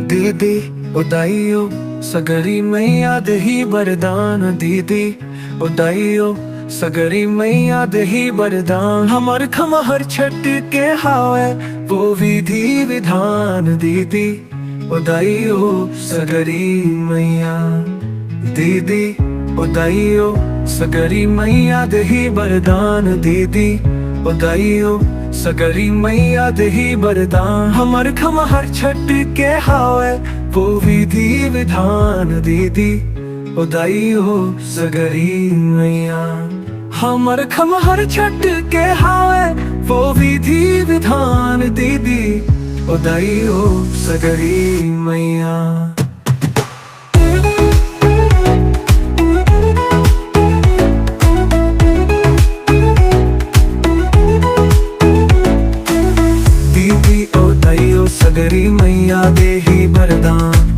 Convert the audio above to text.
दीदी उदाइयो सगरी मैया दही बरदान। दीदी उदाइयो सगरी मैया दही बरदान। हमर खमहर छठ के हावे वो विधि विधान। दीदी उदाइयो सगरी मैया। दीदी उदाइयो सगरी मैया दही बरदान। दीदी उदाइयो सगरी मैया दही बरदान। हमर खमहर छठ के हावे वो विधि विधान। दीदी उदाइयो सगरी मैया। हमर खमहर छठ के हावे वो विधि विधान। दीदी उदाइयो सगरी मैया। दीदी उदाइयो सगरी मैया देही बरदान।